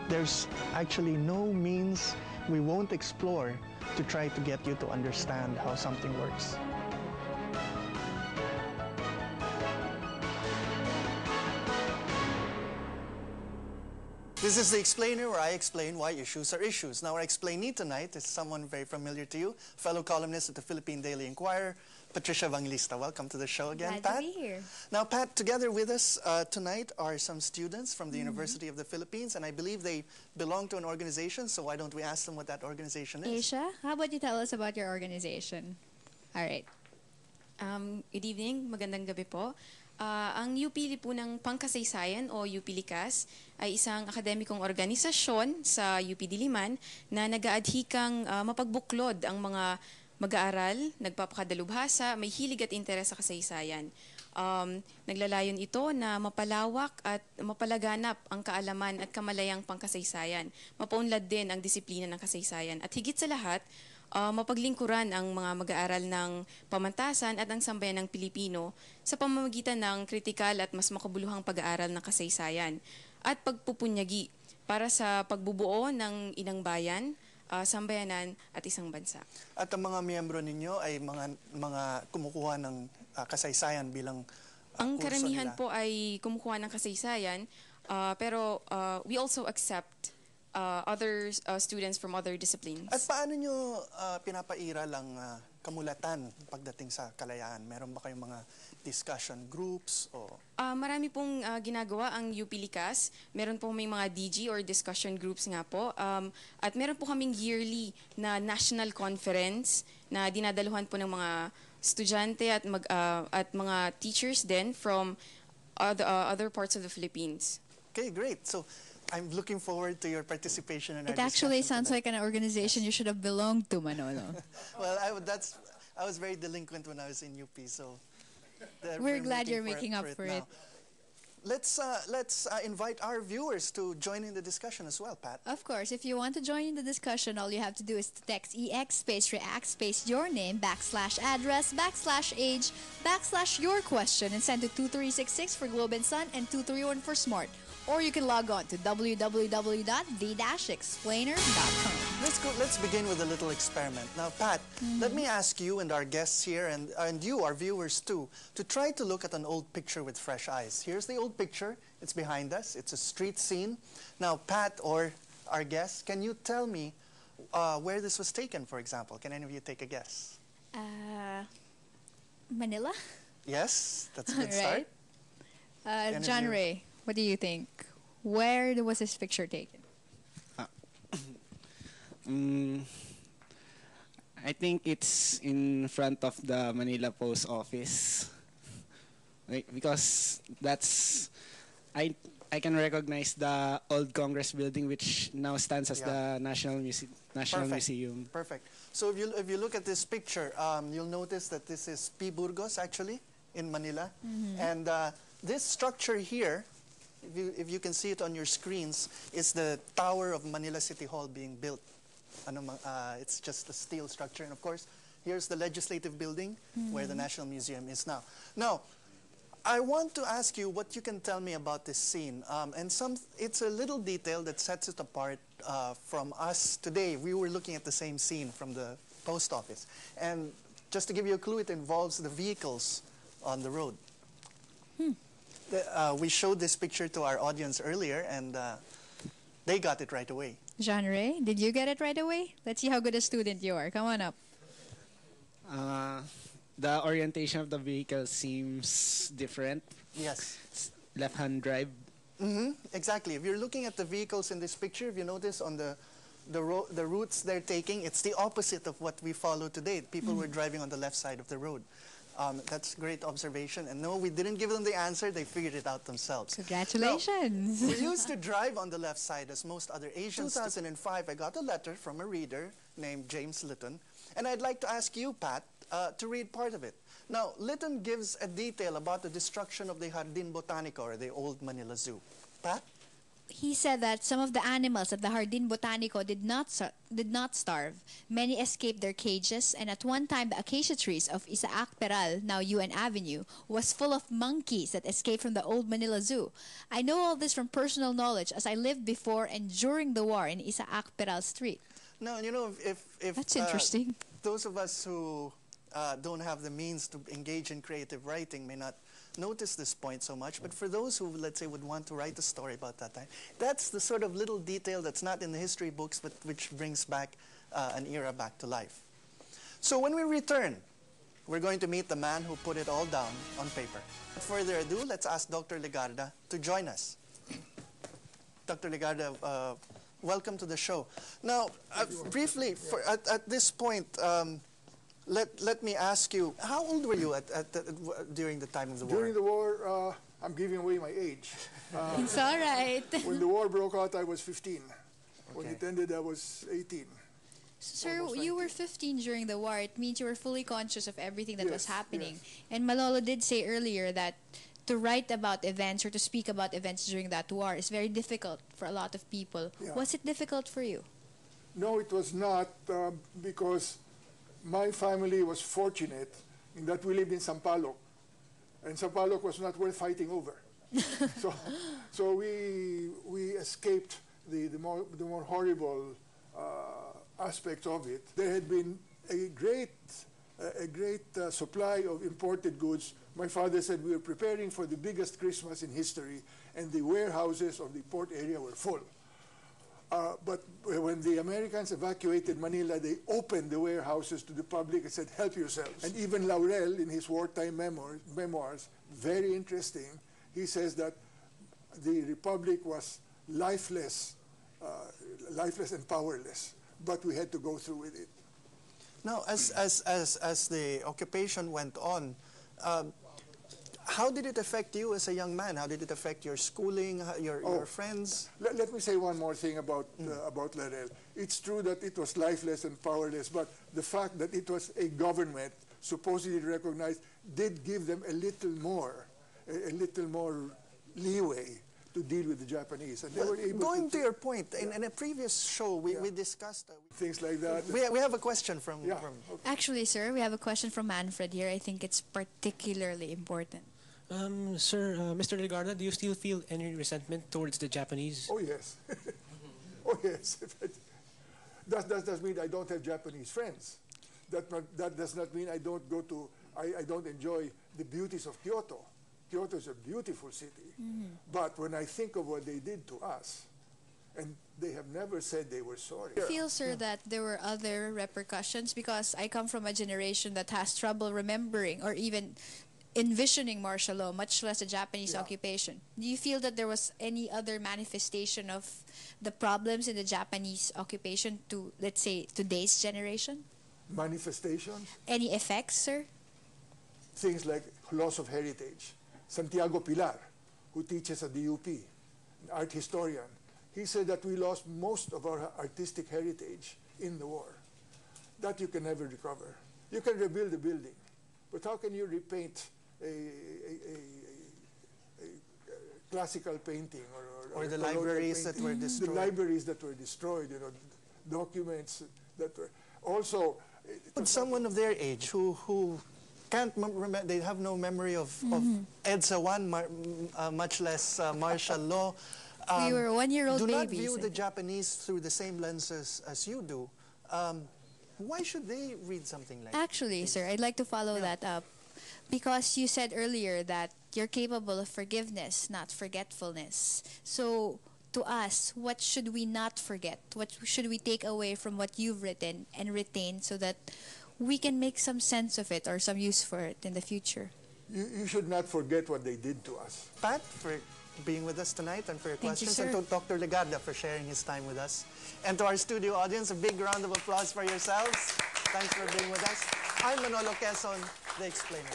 there's actually no means we won't explore to try to get you to understand how something works. This is the Explainer, where I explain why issues are issues. Now, our explainee tonight is someone very familiar to you, fellow columnist at the Philippine Daily Inquirer, Patricia Evangelista. Welcome to the show again, Glad Pat. to be here. Now, Pat, together with us tonight are some students from the University of the Philippines, and I believe they belong to an organization, so why don't we ask them what that organization is? Asia, how about you tell us about your organization? All right. Good evening, magandang gabi po. Ang UP Lipunang Pangkasaysayan o UP LIKAS ay isang akademikong organisasyon sa UP Diliman na nag-aadhikang mapagbuklod ang mga mag-aaral, nagpapakadalubhasa, may hilig at interes sa kasaysayan. Naglalayon ito na mapalawak at mapalaganap ang kaalaman at kamalayang pangkasaysayan. Mapaunlad din ang disiplina ng kasaysayan. At higit sa lahat, mapaglingkuran ang mga mag-aaral ng pamantasan at ang sambayan ng Pilipino sa pamamagitan ng kritikal at mas makabuluhang pag-aaral ng kasaysayan at pagpupunyagi para sa pagbubuo ng inang bayan, sambayanan at isang bansa. At ang mga miyembro ninyo ay mga kumukuha ng kasaysayan bilang ang kurso karamihan nila. po ay kumukuha ng kasaysayan, pero we also accept other students from other disciplines. At paano nyo pinapairal ang kamulatan pagdating sa kalayaan? Meron ba kayong mga discussion groups? O? Marami pong ginagawa ang UP LIKAS. Meron po may mga DG or discussion groups nga po. At meron po kaming yearly na national conference na dinadaluhan po ng mga estudyante at mga teachers din from other parts of the Philippines. Okay, great. So, I'm looking forward to your participation in our It actually discussion sounds tonight. like an organization you should have belonged to, Manolo. Well, I was very delinquent when I was in UP, so We're glad you're making up for it. now. Let's invite our viewers to join in the discussion as well, Pat. Of course, if you want to join in the discussion, all you have to do is to text EX space react space your name /address /age /your question and send to 2366 for Globe and Sun and 231 for Smart. Or you can log on to www.the-explainer.com. Let's begin with a little experiment. Now, Pat, let me ask you and our guests here and you, our viewers too, to try to look at an old picture with fresh eyes. Here's the old picture. It's behind us. It's a street scene. Now, Pat or our guests, can you tell me where this was taken, for example? Can any of you take a guess? Manila? Yes, that's a good start. Right. John Ray, what do you think? Where was this picture taken? I think it's in front of the Manila Post Office, because that's I can recognize the old Congress building, which now stands as the National Museum. Perfect. So if you look at this picture, you'll notice that this is P. Burgos actually in Manila, and this structure here, if you can see it on your screens, is the tower of Manila City Hall being built. It's just a steel structure. And of course, here's the legislative building where the National Museum is now. Now, I want to ask you what you can tell me about this scene. It's a little detail that sets it apart from us today. We were looking at the same scene from the post office. And just to give you a clue, it involves the vehicles on the road. We showed this picture to our audience earlier, and they got it right away. John Ray, did you get it right away? Let's see how good a student you are. Come on up. The orientation of the vehicle seems different. Yes. Left-hand drive. Exactly. If you're looking at the vehicles in this picture, if you notice on the routes they're taking, it's the opposite of what we follow today. People were driving on the left side of the road. That's a great observation. And no, we didn't give them the answer. They figured it out themselves. Congratulations. Now, we used to drive on the left side as most other Asians. In 2005, I got a letter from a reader named James Litton. And I'd like to ask you, Pat, to read part of it. Now, Litton gives a detail about the destruction of the Jardin Botanico, or the old Manila Zoo. Pat? he said that some of the animals at the Jardín Botánico did not starve. Many escaped their cages, and at one time the acacia trees of Isaac Peral, now UN Avenue, was full of monkeys that escaped from the old Manila Zoo. I know all this from personal knowledge as I lived before and during the war in Isaac Peral Street. Now, you know, if That's interesting. Those of us who don't have the means to engage in creative writing may not notice this point so much, but for those who, let's say, would want to write a story about that time, that's the sort of little detail that's not in the history books, but which brings back an era back to life. So when we return, we're going to meet the man who put it all down on paper. Without further ado, let's ask Dr. Legarda to join us. Dr. Legarda, welcome to the show. Now, briefly, at this point, let me ask you, how old were you during the time of the war? During the war, I'm giving away my age. It's all right. When the war broke out, I was 15. When Okay. it ended, I was 18. Sir, Almost you 19. were 15 during the war. It means you were fully conscious of everything that was Yes, happening. yes. And Malolo did say earlier that to write about events or to speak about events during that war is very difficult for a lot of people. Yeah. Was it difficult for you? No, it was not, because my family was fortunate in that we lived in Sampaloc, and Sampaloc was not worth fighting over. so we escaped the more horrible aspects of it. There had been a great supply of imported goods. My father said we were preparing for the biggest Christmas in history, and the warehouses of the port area were full. But when the Americans evacuated Manila, they opened the warehouses to the public and said, help yourselves. And even Laurel, in his wartime memoirs, very interesting, he says that the Republic was lifeless and powerless, but we had to go through with it. Now, as the occupation went on, how did it affect you as a young man? How did it affect your schooling, your friends? Let me say one more thing about Laurel. It's true that it was lifeless and powerless, but the fact that it was a government supposedly recognized did give them a little more leeway to deal with the Japanese. And they were able Going to your point, in a previous show, we discussed things like that. we have a question from... Yeah. Actually, sir, we have a question from Manfred here. I think it's particularly important. Sir, Mr. Legarda, do you still feel any resentment towards the Japanese? Oh, yes. Oh, yes. That does mean I don't have Japanese friends. That does not mean I don't I don't enjoy the beauties of Kyoto. Kyoto is a beautiful city. But when I think of what they did to us, and they have never said they were sorry. I feel, sir, that there were other repercussions because I come from a generation that has trouble remembering or even envisioning martial law, much less a Japanese occupation. Do you feel that there was any other manifestation of the problems in the Japanese occupation to, let's say, today's generation? Manifestations? Any effects, sir? Things like loss of heritage. Santiago Pilar, who teaches at the UP, an art historian, he said that we lost most of our artistic heritage in the war. That you can never recover. You can rebuild a building, but how can you repaint a classical painting Or the colonial libraries that painting? were destroyed. The libraries that were destroyed, documents that were also. Someone of their age who can't remember, they have no memory of EDSA 1, much less martial law. We were one-year-old babies. Do not babies, view I the think. Japanese through the same lenses as you do. Why should they read something like Actually, this? sir, I'd like to follow that up. Because you said earlier that you're capable of forgiveness, not forgetfulness. So, to us, what should we not forget? What should we take away from what you've written and retain so that we can make some sense of it or some use for it in the future? You should not forget what they did to us. Pat, for being with us tonight and for your Thank you, questions. sir. And to Dr. Legarda for sharing his time with us. And to our studio audience, a big round of applause for yourselves. Thanks for being with us. I'm Manolo Quezon, The Explainer.